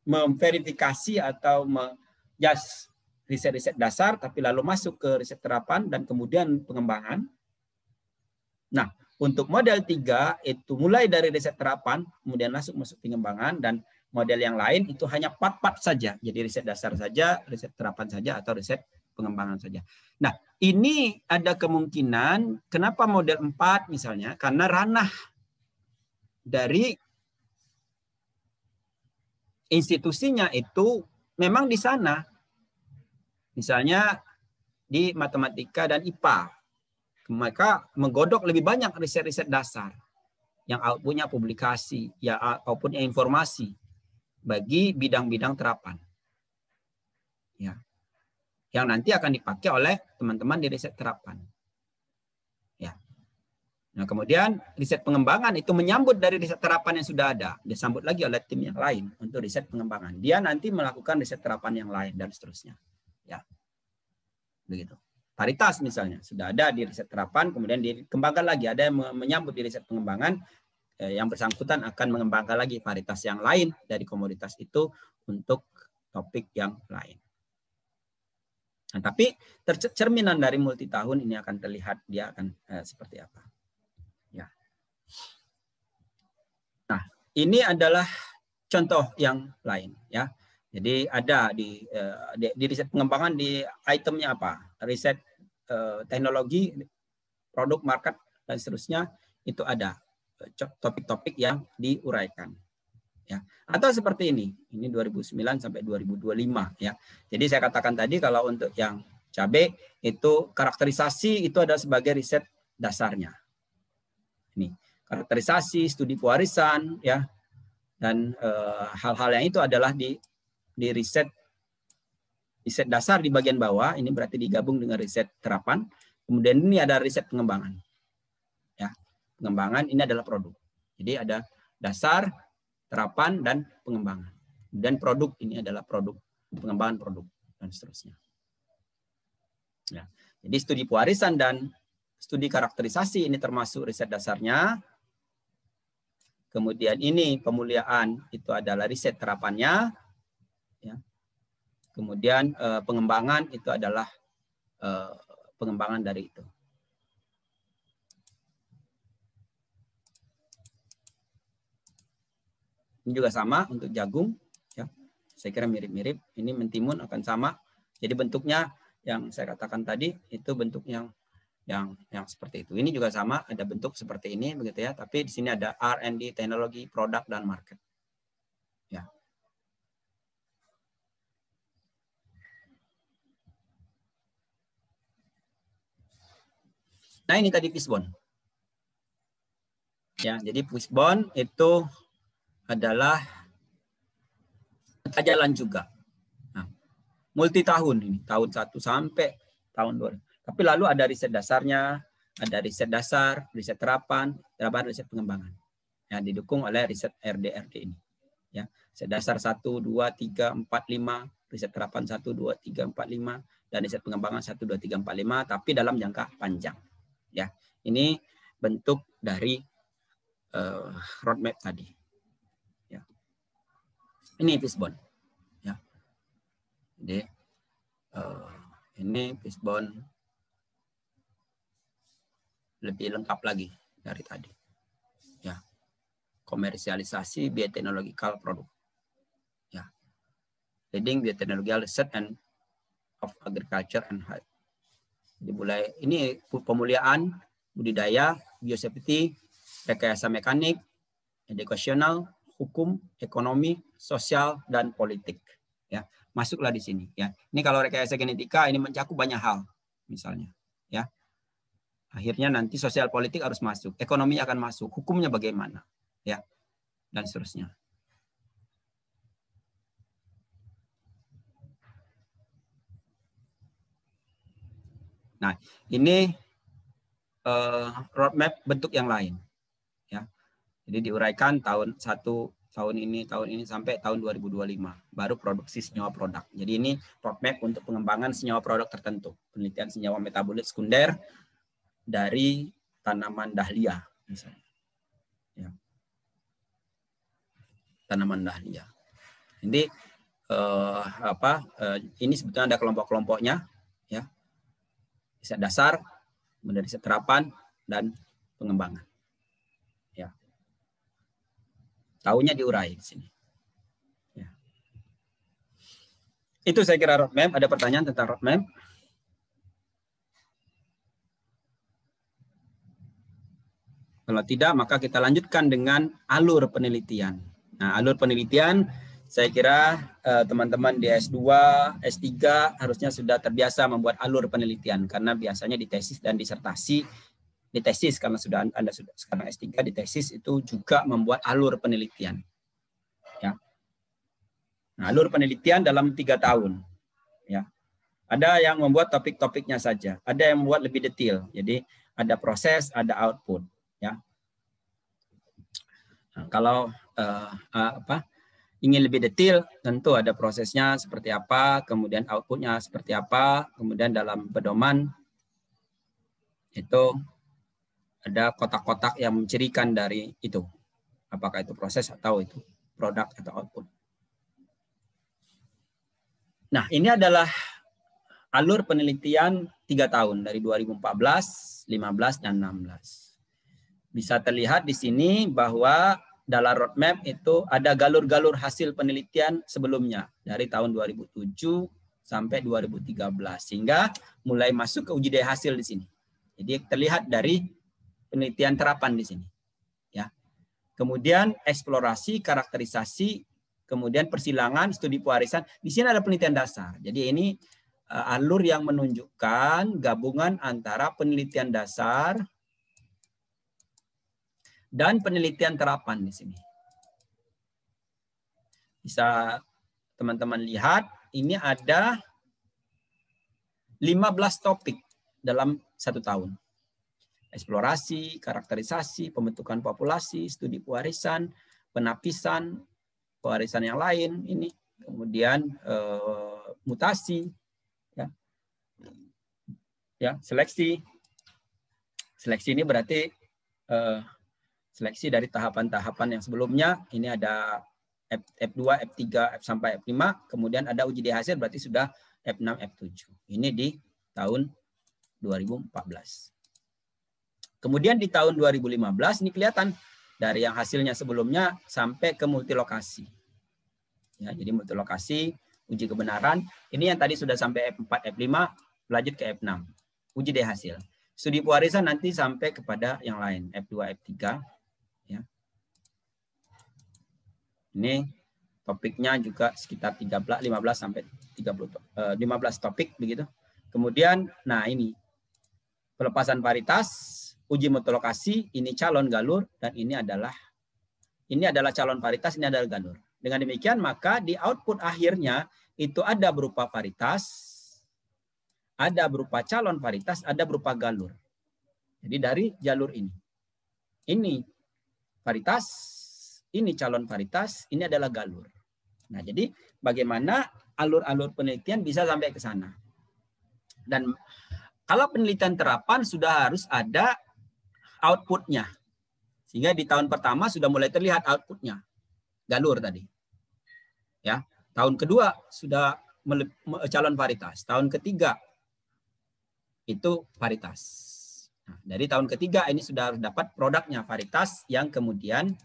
Speaker 1: memverifikasi atau menjudge riset-riset dasar, tapi lalu masuk ke riset terapan dan kemudian pengembangan. Nah, untuk model 3 itu mulai dari riset terapan, kemudian masuk pengembangan, dan model yang lain itu hanya part-part saja. Jadi riset dasar saja, riset terapan saja, atau riset pengembangan saja. Nah, ini ada kemungkinan kenapa model 4 misalnya, karena ranah dari institusinya itu memang di sana. Misalnya di matematika dan IPA. Mereka menggodok lebih banyak riset-riset dasar yang outputnya publikasi, ya outputnya informasi bagi bidang-bidang terapan. ya, yang nanti akan dipakai oleh teman-teman di riset terapan. Ya. Nah, kemudian riset pengembangan itu menyambut dari riset terapan yang sudah ada, disambut lagi oleh tim yang lain untuk riset pengembangan. Dia nanti melakukan riset terapan yang lain dan seterusnya. Ya. Begitu. Paritas misalnya sudah ada di riset terapan, kemudian dikembangkan lagi, ada yang menyambut di riset pengembangan, yang bersangkutan akan mengembangkan lagi paritas yang lain dari komoditas itu untuk topik yang lain. Nah, tapi cerminan dari multi tahun ini akan terlihat dia akan seperti apa. Ya. Nah, ini adalah contoh yang lain, ya. Jadi ada di riset pengembangan di itemnya apa? Riset teknologi, produk, market, dan seterusnya itu ada topik-topik yang diuraikan. Ya. Atau seperti ini 2009 sampai 2025 ya. Jadi saya katakan tadi kalau untuk yang cabai itu karakterisasi itu ada sebagai riset dasarnya. Ini karakterisasi, studi pewarisan ya. Dan hal-hal yang itu adalah di riset dasar di bagian bawah, ini berarti digabung dengan riset terapan. Kemudian ini ada riset pengembangan. Ya. Pengembangan ini adalah produk. Jadi ada dasar, terapan, dan pengembangan. Dan produk ini adalah produk, pengembangan produk, dan seterusnya. Ya. Jadi studi pewarisan dan studi karakterisasi ini termasuk riset dasarnya. Kemudian ini pemuliaan itu adalah riset terapannya. Ya. Kemudian pengembangan itu adalah pengembangan dari itu. Ini juga sama untuk jagung, ya. Saya kira mirip-mirip. Ini mentimun akan sama. Jadi bentuknya yang saya katakan tadi itu bentuk yang seperti itu. Ini juga sama, ada bentuk seperti ini, begitu ya. Tapi di sini ada R&D, teknologi, produk, dan market. Ya. Nah ini tadi fishbone. Ya, jadi fishbone itu adalah jalan juga. Nah, multi tahun ini, tahun 1 sampai tahun 2. Tapi lalu ada riset dasarnya, ada riset dasar, riset terapan, riset pengembangan. Ya, didukung oleh riset RD ini. Ya, riset dasar 1, 2, 3, 4, 5, riset terapan 1, 2, 3, 4, 5, dan riset pengembangan 1, 2, 3, 4, 5, tapi dalam jangka panjang. Ya, ini bentuk dari roadmap tadi. Ya. Ini fishbone. Ya. Jadi ini fishbone lebih lengkap lagi dari tadi. Ya. Komersialisasi biotechnological product. Ya. Leading biotechnological research and of agriculture and health. Jadi mulai ini pemuliaan budidaya, biosafety, rekayasa mekanik, edukasional, hukum, ekonomi, sosial, dan politik. Ya, masuklah di sini. Ya, ini kalau rekayasa genetika ini mencakup banyak hal, misalnya. Ya, akhirnya nanti sosial politik harus masuk, ekonomi akan masuk, hukumnya bagaimana, ya, dan seterusnya. Nah, ini roadmap bentuk yang lain. Ya. Jadi diuraikan tahun ini sampai tahun 2025. Baru produksi senyawa produk. Jadi ini roadmap untuk pengembangan senyawa produk tertentu. Penelitian senyawa metabolit sekunder dari tanaman dahlia. Misalnya. Ya. Tanaman dahlia. Jadi ini sebetulnya ada kelompok-kelompoknya. Ya. Riset dasar, kemudian riset terapan, dan pengembangan. Ya. Tahunnya diurai di sini. Ya. Itu saya kira roadmap. Ada pertanyaan tentang roadmap? Kalau tidak, maka kita lanjutkan dengan alur penelitian. Nah, alur penelitian, saya kira teman-teman di S2, S3 harusnya sudah terbiasa membuat alur penelitian. Karena biasanya di tesis dan disertasi, di tesis karena Anda sudah sekarang S3, di tesis itu juga membuat alur penelitian. Ya. Nah, alur penelitian dalam 3 tahun. Ya. Ada yang membuat topik-topiknya saja, ada yang membuat lebih detail. Jadi ada proses, ada output. Ya. Nah, kalau ingin lebih detail, tentu ada prosesnya seperti apa, kemudian outputnya seperti apa, kemudian dalam pedoman itu ada kotak-kotak yang mencirikan dari itu. Apakah itu proses atau itu produk atau output. Nah, ini adalah alur penelitian 3 tahun dari 2014, 15, dan 16. Bisa terlihat di sini bahwa dalam roadmap itu ada galur-galur hasil penelitian sebelumnya dari tahun 2007 sampai 2013 sehingga mulai masuk ke uji daya hasil di sini. Jadi terlihat dari penelitian terapan di sini. Ya. Kemudian eksplorasi, karakterisasi, kemudian persilangan, studi pewarisan. Di sini ada penelitian dasar. Jadi ini alur yang menunjukkan gabungan antara penelitian dasar dan penelitian terapan di sini. Bisa teman-teman lihat, ini ada 15 topik dalam 1 tahun. Eksplorasi, karakterisasi, pembentukan populasi, studi pewarisan, penapisan, pewarisan yang lain, ini kemudian mutasi, ya seleksi. Seleksi ini berarti seleksi dari tahapan-tahapan yang sebelumnya. Ini ada F2, F3, F sampai F5. Kemudian ada uji daya hasil berarti sudah F6, F7. Ini di tahun 2014. Kemudian di tahun 2015 ini kelihatan dari yang hasilnya sebelumnya sampai ke multilokasi. Ya, jadi multilokasi, uji kebenaran. Ini yang tadi sudah sampai F4, F5, lanjut ke F6. Uji daya hasil. Studi pewarisan nanti sampai kepada yang lain, F2, F3. Ya. Ini topiknya juga sekitar 15 sampai 15 topik begitu. Kemudian, nah ini pelepasan varietas, uji multilokasi, ini calon galur dan ini adalah calon varietas, ini adalah galur. Dengan demikian maka di output akhirnya itu ada berupa varietas, ada berupa calon varietas, ada berupa galur. Jadi dari jalur ini. Ini varietas, ini calon varietas, ini adalah galur. Nah, jadi bagaimana alur-alur penelitian bisa sampai ke sana. Dan kalau penelitian terapan sudah harus ada outputnya. Sehingga di tahun pertama sudah mulai terlihat outputnya. Galur tadi. Ya, tahun kedua sudah calon varietas. Tahun ketiga itu varietas. Nah, dari tahun ketiga ini sudah harus dapat produknya varietas yang kemudian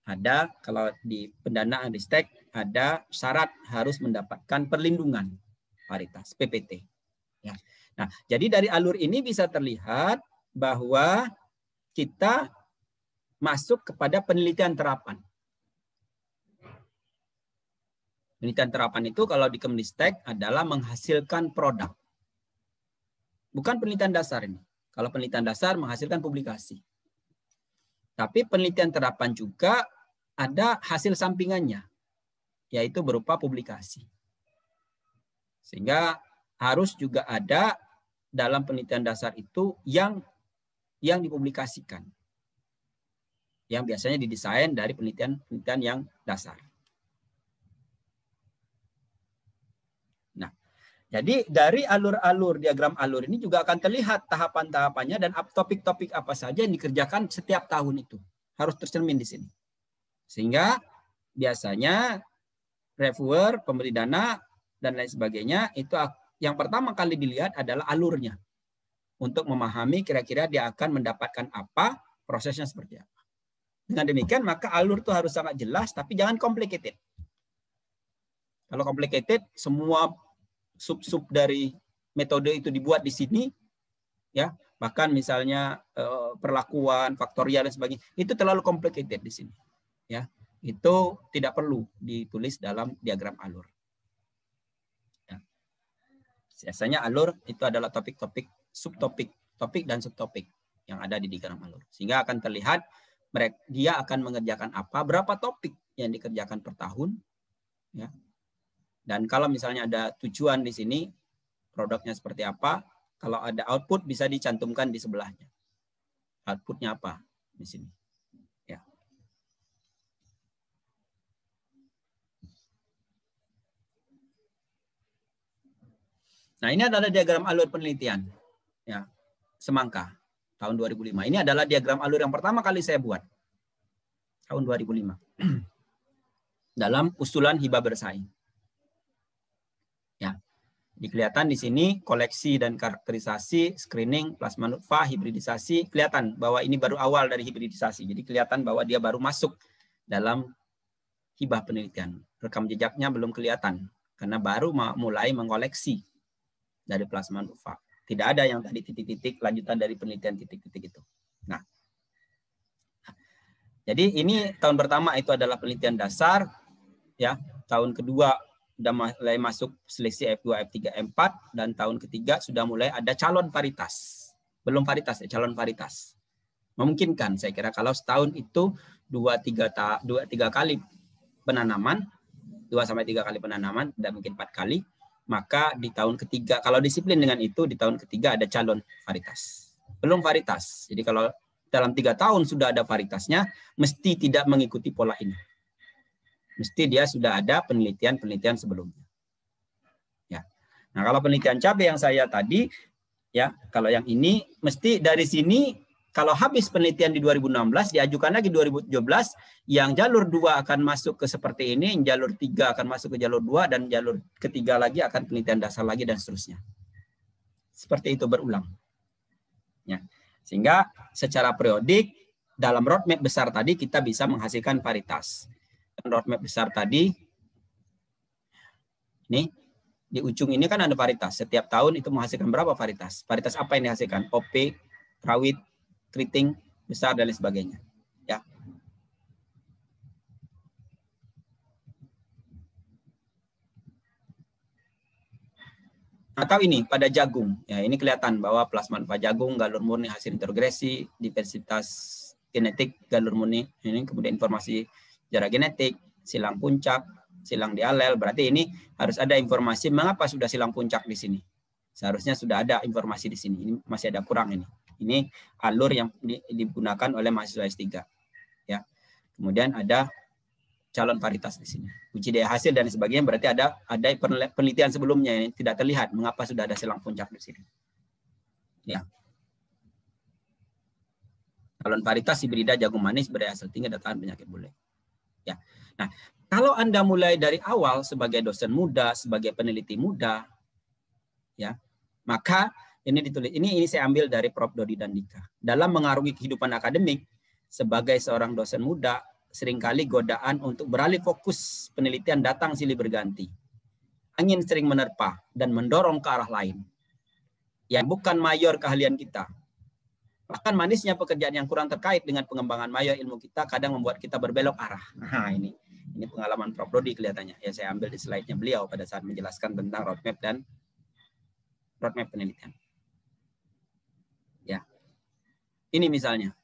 Speaker 1: ada kalau di pendanaan ristek ada syarat harus mendapatkan perlindungan varietas PPT. Ya. Nah, jadi dari alur ini bisa terlihat bahwa kita masuk kepada penelitian terapan. Penelitian terapan itu kalau di Kemdistek adalah menghasilkan produk. Bukan penelitian dasar ini. Kalau penelitian dasar menghasilkan publikasi. Tapi penelitian terapan juga ada hasil sampingannya, yaitu berupa publikasi. Sehingga harus juga ada dalam penelitian dasar itu yang dipublikasikan. Yang biasanya didesain dari penelitian yang dasar. Nah, jadi dari alur-alur, diagram alur ini juga akan terlihat tahapan-tahapannya dan topik-topik apa saja yang dikerjakan setiap tahun itu. Harus tercermin di sini. Sehingga biasanya reviewer, pemberi dana, dan lain sebagainya, itu yang pertama kali dilihat adalah alurnya. Untuk memahami kira-kira dia akan mendapatkan apa, prosesnya seperti apa. Dengan demikian, maka alur itu harus sangat jelas, tapi jangan complicated. Kalau complicated, semua sub-sub dari metode itu dibuat di sini, ya, bahkan misalnya perlakuan, faktorial, dan sebagainya, itu terlalu complicated di sini. Ya, itu tidak perlu ditulis dalam diagram alur. Ya. Biasanya alur itu adalah topik-topik, subtopik, topik dan subtopik yang ada di diagram alur. Sehingga akan terlihat dia akan mengerjakan apa, berapa topik yang dikerjakan per tahun, ya, Dan kalau misalnya ada tujuan di sini, produknya seperti apa, kalau ada output bisa dicantumkan di sebelahnya. Outputnya apa di sini. Ya. Nah, ini adalah diagram alur penelitian. Ya, semangka tahun 2005. Ini adalah diagram alur yang pertama kali saya buat. Tahun 2005. Dalam usulan hibah bersaing. Ya. Kelihatan di sini koleksi dan karakterisasi, screening, plasma nutfah, hibridisasi, kelihatan bahwa ini baru awal dari hibridisasi. Jadi kelihatan bahwa dia baru masuk dalam hibah penelitian. Rekam jejaknya belum kelihatan karena baru mulai mengoleksi dari plasma nutfah. Tidak ada yang tadi titik-titik lanjutan dari penelitian titik-titik itu. Nah, jadi ini tahun pertama itu adalah penelitian dasar, ya. Tahun kedua sudah mulai masuk seleksi F2, F3, M4, dan tahun ketiga sudah mulai ada calon varietas. Belum varietas, calon varietas. Memungkinkan, saya kira kalau setahun itu 2-3 kali penanaman, 2-3 kali penanaman, dan mungkin 4 kali, maka di tahun ketiga, kalau disiplin dengan itu, di tahun ketiga ada calon varietas. Belum varietas. Jadi kalau dalam 3 tahun sudah ada varietasnya, mesti tidak mengikuti pola ini. Mesti dia sudah ada penelitian-penelitian sebelumnya. Ya. Nah, kalau penelitian cabai yang saya tadi, ya, kalau yang ini mesti dari sini kalau habis penelitian di 2016 diajukan lagi 2017, yang jalur 2 akan masuk ke seperti ini, yang jalur 3 akan masuk ke jalur 2 dan jalur ketiga lagi akan penelitian dasar lagi dan seterusnya. Seperti itu berulang. Ya. Sehingga secara periodik dalam roadmap besar tadi kita bisa menghasilkan varietas. Roadmap besar tadi, nih di ujung ini kan ada varietas. Setiap tahun itu menghasilkan berapa varietas? Varietas apa yang dihasilkan? OP, rawit, keriting, besar, dan lain sebagainya. Ya. Atau ini pada jagung. Ya, ini kelihatan bahwa plasma nutfah jagung, galur murni hasil integrasi, diversitas genetik galur murni. Ini kemudian informasi jarak genetik, silang puncak, silang di alel. Berarti ini harus ada informasi mengapa sudah silang puncak di sini. Seharusnya sudah ada informasi di sini. Ini masih ada kurang ini. Ini alur yang digunakan oleh mahasiswa S3. Ya. Kemudian ada calon varietas di sini. Uji daya hasil dan sebagainya berarti ada penelitian sebelumnya yang tidak terlihat mengapa sudah ada silang puncak di sini. Ya. Calon varietas hibrida jagung manis berdaya hasil tinggi dan tahan penyakit bule. Ya. Nah, kalau Anda mulai dari awal sebagai dosen muda, sebagai peneliti muda, ya, maka ini ditulis. Ini saya ambil dari Prof. Dodi dan Dika. Dalam mengarungi kehidupan akademik sebagai seorang dosen muda, seringkali godaan untuk beralih fokus penelitian datang silih berganti. Angin sering menerpa dan mendorong ke arah lain yang bukan mayor keahlian kita. Bahkan manisnya pekerjaan yang kurang terkait dengan pengembangan mayor ilmu kita kadang membuat kita berbelok arah. Nah, ini pengalaman Prof. Dodi kelihatannya. Ya, saya ambil di slide-nya beliau pada saat menjelaskan tentang roadmap dan roadmap penelitian. Ya. Ini misalnya.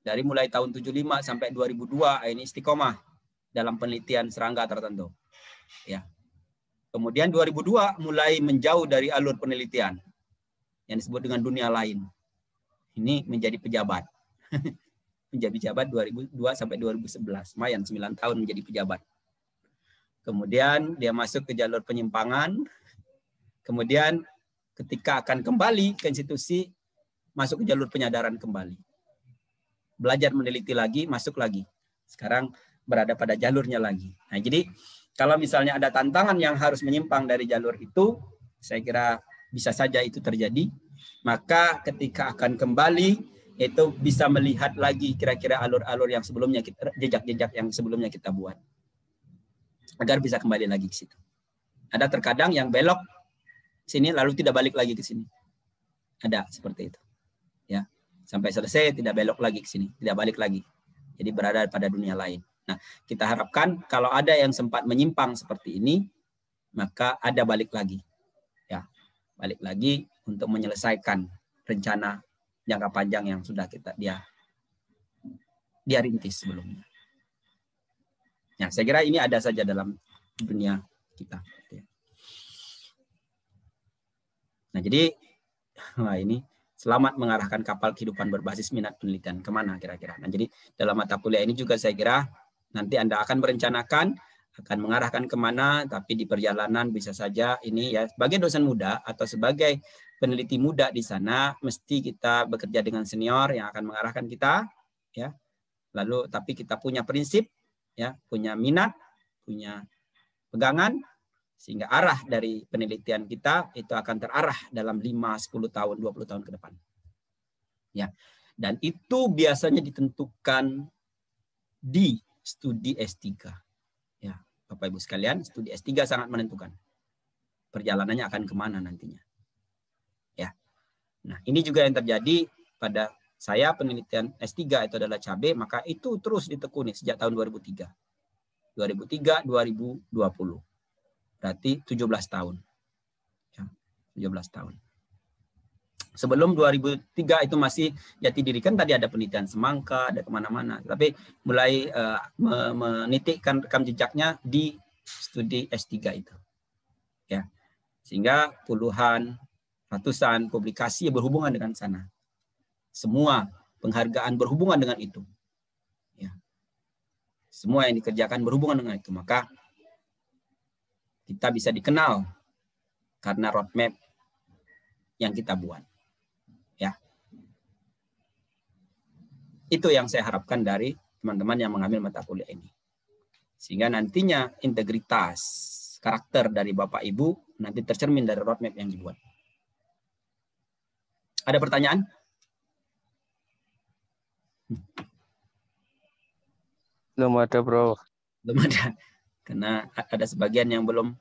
Speaker 1: Dari mulai tahun 75 sampai 2002 ini istiqomah dalam penelitian serangga tertentu. Ya. Kemudian 2002 mulai menjauh dari alur penelitian yang disebut dengan dunia lain. Ini menjadi pejabat. Menjadi pejabat 2002 sampai 2011. Lumayan 9 tahun menjadi pejabat. Kemudian dia masuk ke jalur penyimpangan. Kemudian ketika akan kembali ke institusi, masuk ke jalur penyadaran kembali. Belajar meneliti lagi, masuk lagi. Sekarang berada pada jalurnya lagi. Nah, jadi kalau misalnya ada tantangan yang harus menyimpang dari jalur itu, saya kira bisa saja itu terjadi. Maka ketika akan kembali, itu bisa melihat lagi kira-kira alur-alur yang sebelumnya, jejak-jejak yang sebelumnya kita buat. Agar bisa kembali lagi ke situ. Ada terkadang yang belok sini lalu tidak balik lagi ke sini. Ada seperti itu. Ya. Sampai selesai tidak belok lagi ke sini, tidak balik lagi. Jadi berada pada dunia lain. Nah, kita harapkan kalau ada yang sempat menyimpang seperti ini, maka ada balik lagi. Ya, balik lagi untuk menyelesaikan rencana jangka panjang yang sudah dia rintis sebelumnya. Ya, saya kira ini ada saja dalam dunia kita. Nah, jadi ini selamat mengarahkan kapal kehidupan berbasis minat penelitian kemana kira-kira. Nah, jadi dalam mata kuliah ini juga saya kira nanti Anda akan merencanakan akan mengarahkan kemana, tapi di perjalanan bisa saja ini ya sebagai dosen muda atau sebagai peneliti muda di sana mesti kita bekerja dengan senior yang akan mengarahkan kita, ya. Lalu tapi kita punya prinsip, ya, punya minat, punya pegangan, sehingga arah dari penelitian kita itu akan terarah dalam 5, 10 tahun, 20 tahun ke depan. Ya. Dan itu biasanya ditentukan di studi S3. Ya, Bapak Ibu sekalian, studi S3 sangat menentukan. Perjalanannya akan kemana nantinya. Ya. Nah, ini juga yang terjadi pada saya penelitian S3 itu adalah cabai, maka itu terus ditekuni sejak tahun 2003. 2003, 2020. Berarti 17 tahun. Ya, 17 tahun. Sebelum 2003 itu masih jati diri, kan tadi ada penelitian semangka, ada kemana-mana. Tapi mulai menitikkan rekam jejaknya di studi S3 itu. Ya, sehingga puluhan, ratusan publikasi berhubungan dengan sana. Semua penghargaan berhubungan dengan itu. Ya. Semua yang dikerjakan berhubungan dengan itu. Maka kita bisa dikenal karena roadmap yang kita buat. Ya. Itu yang saya harapkan dari teman-teman yang mengambil mata kuliah ini. Sehingga nantinya integritas karakter dari Bapak Ibu nanti tercermin dari roadmap yang dibuat. Ada pertanyaan?
Speaker 4: Belum ada, Bro.
Speaker 1: Belum ada. Karena ada sebagian yang belum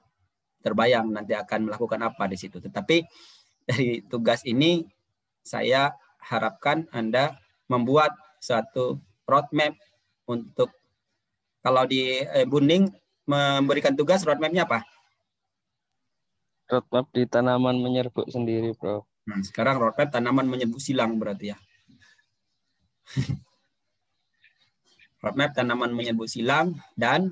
Speaker 1: terbayang nanti akan melakukan apa di situ. Tetapi dari tugas ini saya harapkan Anda membuat suatu roadmap untuk, kalau di Bunding memberikan tugas roadmapnya apa?
Speaker 4: Roadmap di tanaman menyerbuk sendiri, Bro.
Speaker 1: Nah, sekarang roadmap tanaman menyerbuk silang berarti ya. Roadmap tanaman menyerbuk silang dan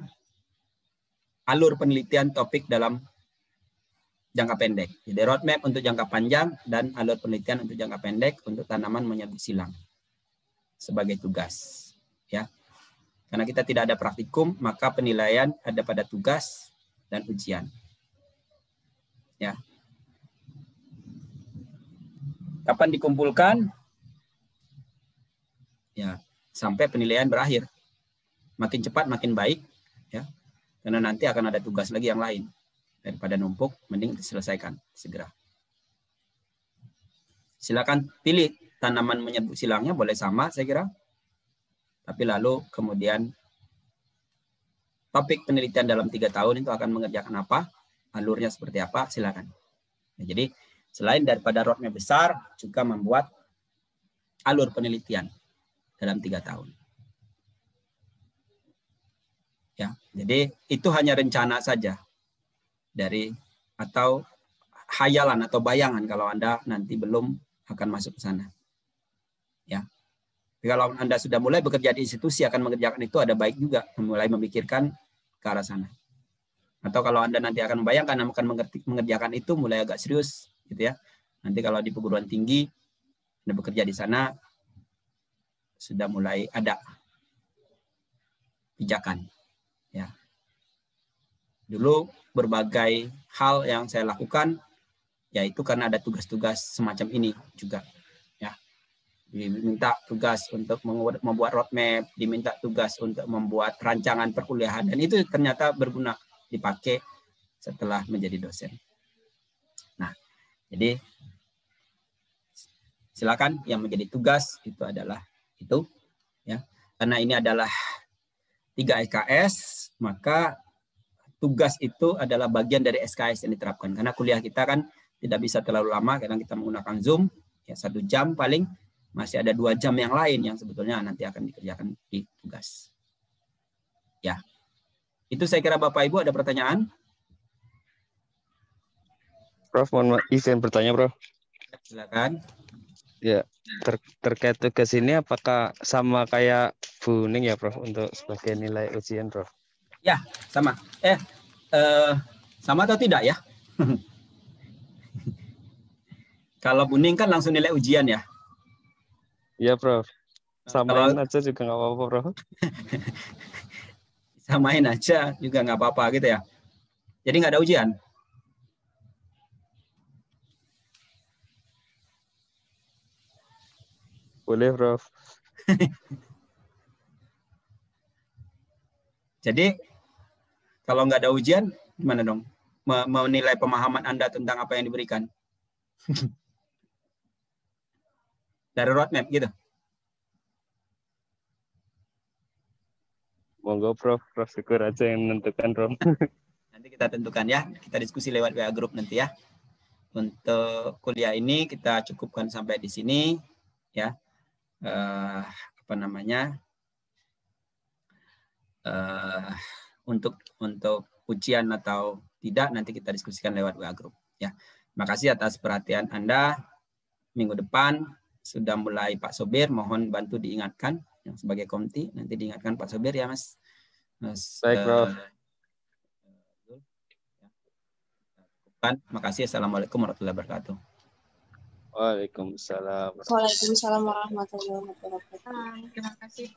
Speaker 1: alur penelitian topik dalam jangka pendek. Jadi roadmap untuk jangka panjang dan alur penelitian untuk jangka pendek untuk tanaman menyerbuk silang sebagai tugas. Ya, karena kita tidak ada praktikum, maka penilaian ada pada tugas dan ujian. Ya. Kapan dikumpulkan? Ya, sampai penilaian berakhir. Makin cepat makin baik, ya. Karena nanti akan ada tugas lagi yang lain. Daripada numpuk, mending diselesaikan segera. Silakan pilih tanaman menyerbuk silangnya, boleh sama saya kira. Tapi lalu kemudian topik penelitian dalam 3 tahun itu akan mengerjakan apa, alurnya seperti apa, silakan. Nah, jadi selain daripada roadmap besar, juga membuat alur penelitian dalam 3 tahun. Ya, jadi itu hanya rencana saja dari atau hayalan atau bayangan kalau Anda nanti belum akan masuk ke sana. Ya. Tapi kalau Anda sudah mulai bekerja di institusi akan mengerjakan itu, ada baik juga mulai memikirkan ke arah sana. Atau kalau Anda nanti akan membayangkan akan mengerjakan itu mulai agak serius gitu ya. Nanti kalau di perguruan tinggi Anda bekerja di sana sudah mulai ada pijakan. Ya. Dulu berbagai hal yang saya lakukan yaitu karena ada tugas-tugas semacam ini juga. Ya. Diminta tugas untuk membuat roadmap, diminta tugas untuk membuat rancangan perkuliahan, dan itu ternyata berguna dipakai setelah menjadi dosen. Nah, jadi silakan yang menjadi tugas itu adalah itu, ya. Karena ini adalah 3 SKS, maka tugas itu adalah bagian dari SKS yang diterapkan. Karena kuliah kita kan tidak bisa terlalu lama, kadang kita menggunakan Zoom, ya 1 jam paling, masih ada 2 jam yang lain yang sebetulnya nanti akan dikerjakan di tugas. Ya, itu saya kira Bapak Ibu ada pertanyaan?
Speaker 4: Prof, mohon izin bertanya, Prof.
Speaker 1: Silakan.
Speaker 4: Ya, terkait tugas ini apakah sama kayak Bunding ya, Prof, untuk sebagai nilai ujian, Prof?
Speaker 1: Ya, sama. Sama atau tidak ya? Kalau kuning kan langsung nilai ujian ya.
Speaker 4: Iya, Prof. Samain
Speaker 1: Kalau
Speaker 4: aja juga nggak apa-apa, Prof.
Speaker 1: samain aja juga nggak apa-apa gitu ya. Jadi nggak ada ujian.
Speaker 4: Boleh, Prof.
Speaker 1: Jadi kalau nggak ada ujian, gimana dong? Menilai pemahaman Anda tentang apa yang diberikan. Dari roadmap gitu.
Speaker 4: Monggo, Prof. Prof Syukur aja yang menentukan, Prof.
Speaker 1: Nanti kita tentukan ya. Kita diskusi lewat WA Group nanti ya. Untuk kuliah ini kita cukupkan sampai di sini ya. Apa namanya? Untuk ujian atau tidak nanti kita diskusikan lewat WA Group ya. Terima kasih atas perhatian Anda. Minggu depan sudah mulai Pak Sobir, mohon bantu diingatkan yang sebagai komti, nanti diingatkan Pak Sobir ya Mas.
Speaker 4: Baik, Prof.
Speaker 1: Terima kasih. Assalamualaikum warahmatullahi wabarakatuh.
Speaker 4: Waalaikumsalam.
Speaker 5: Waalaikumsalam warahmatullahi wabarakatuh.
Speaker 2: Terima kasih.